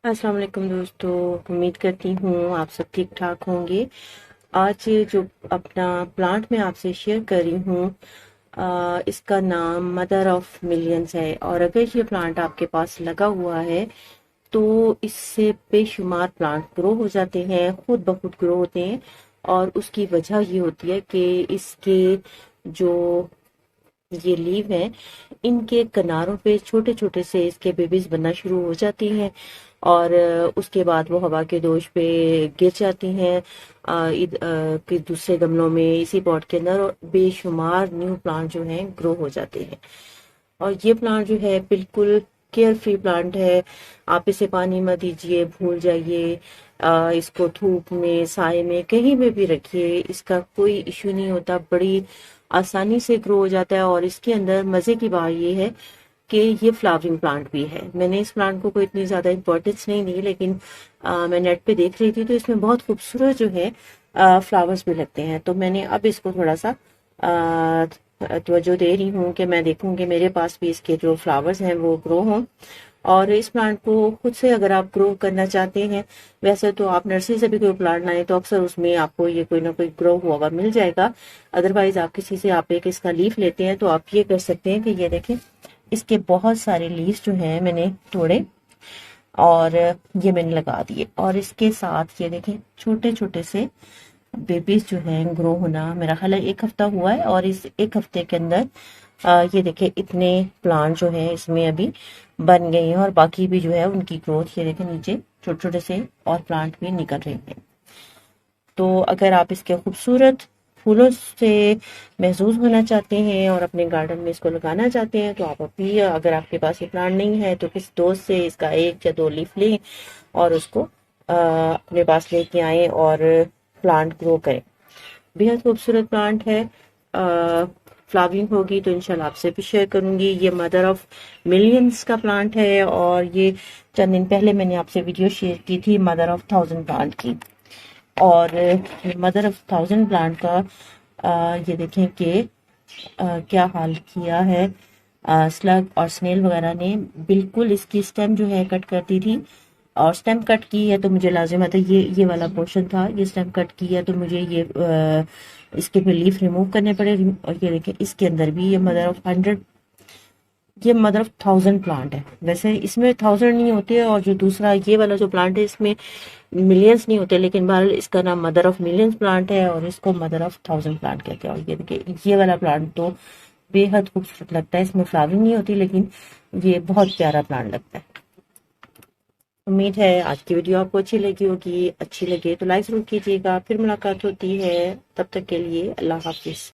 अस्सलाम वालेकुम दोस्तों। उम्मीद करती हूँ आप सब ठीक ठाक होंगे। आज जो अपना प्लांट मैं आपसे शेयर कर रही हूँ, इसका नाम मदर ऑफ मिलियंस है। और अगर ये प्लांट आपके पास लगा हुआ है तो इससे बेशुमार प्लांट ग्रो हो जाते हैं, खुद ब खुद ग्रो होते हैं। और उसकी वजह ये होती है कि इसके जो ये लीव है, इनके किनारों पे छोटे छोटे से इसके बेबीज बनना शुरू हो जाती हैं। और उसके बाद वो हवा के दोष पे गिर जाती हैं कि दूसरे गमलों में, इसी पॉट के अंदर, और बेशुमार न्यू प्लांट जो हैं ग्रो हो जाते हैं। और ये प्लांट जो है बिल्कुल केयर फ्री प्लांट है। आप इसे पानी मत दीजिए, भूल जाइए। इसको धूप में, साए में, कहीं में भी रखिए, इसका कोई इश्यू नहीं होता। बड़ी आसानी से ग्रो हो जाता है। और इसके अंदर मजे की बात ये है कि ये फ्लावरिंग प्लांट भी है। मैंने इस प्लांट को कोई इतनी ज्यादा इंपॉर्टेंस नहीं दी, लेकिन मैं नेट पे देख रही थी तो इसमें बहुत खूबसूरत जो है फ्लावर्स भी लगते हैं। तो मैंने अब इसको थोड़ा सा तवज्जो दे रही हूँ कि मैं देखूँ कि मेरे पास भी इसके जो फ्लावर्स हैं वो ग्रो हों। और इस प्लांट को खुद से अगर आप ग्रो करना चाहते हैं, वैसे तो आप नर्सरी से भी कोई प्लांट लाएं तो अक्सर उसमें आपको ये कोई ना कोई ग्रो हुआ हुआ मिल जाएगा। अदरवाइज आप किसी से आप एक इसका लीफ लेते हैं तो आप ये कर सकते हैं कि ये देखें, इसके बहुत सारे लीव्स जो हैं मैंने तोड़े और ये मैंने लगा दिए। और इसके साथ ये देखें, छोटे छोटे से बेबीज जो हैं ग्रो होना मेरा ख्याल है 1 हफ्ता हुआ है। और इस 1 हफ्ते के अंदर ये देखें, इतने प्लांट जो है इसमें अभी बन गए हैं। और बाकी भी जो है उनकी ग्रोथ, ये देखें, नीचे छोटे छोटे से और प्लांट भी निकल रहे हैं। तो अगर आप इसके खूबसूरत फूलों से महसूस होना चाहते हैं और अपने गार्डन में इसको लगाना चाहते हैं, तो आप अभी, अगर आपके पास ये प्लांट नहीं है तो किसी दोस्त से इसका 1 या 2 लीफ लें और उसको अपने पास लेके आए और प्लांट ग्रो करें। बेहद खूबसूरत प्लांट है। फ्लावरिंग होगी तो इंशाल्लाह आपसे भी शेयर करूंगी। ये मदर ऑफ मिलियंस का प्लांट है। और ये चंद दिन पहले मैंने आपसे वीडियो शेयर की थी मदर ऑफ 1000 प्लांट की। और मदर ऑफ 1000 प्लांट का ये देखें कि क्या हाल किया है स्लग और स्नेल वगैरह ने। बिल्कुल इसकी स्टेम जो है कट कर दी थी। और स्टेम कट की है तो मुझे लाजिम आता है, ये वाला पोर्शन था, ये स्टेम कट की है तो मुझे ये इसके फिर लीफ रिमूव करने पड़े। और ये देखें, इसके अंदर भी ये मदर ऑफ 100, ये मदर ऑफ 1000 प्लांट है। वैसे इसमें 1000 नहीं होते, और जो दूसरा ये वाला जो प्लांट है इसमें मिलियंस नहीं होते, लेकिन बहरहाल इसका नाम मदर ऑफ मिलियंस प्लांट है और इसको मदर ऑफ 1000 प्लांट कहते हैं। और ये देखिए, ये वाला प्लांट तो बेहद खूबसूरत लगता है। इसमें फ्लावरिंग नहीं होती लेकिन ये बहुत प्यारा प्लांट लगता है। उम्मीद है आज की वीडियो आपको अच्छी लगी होगी। अच्छी लगे तो लाइक जरूर कीजिएगा। फिर मुलाकात होती है, तब तक के लिए अल्लाह हाफिज।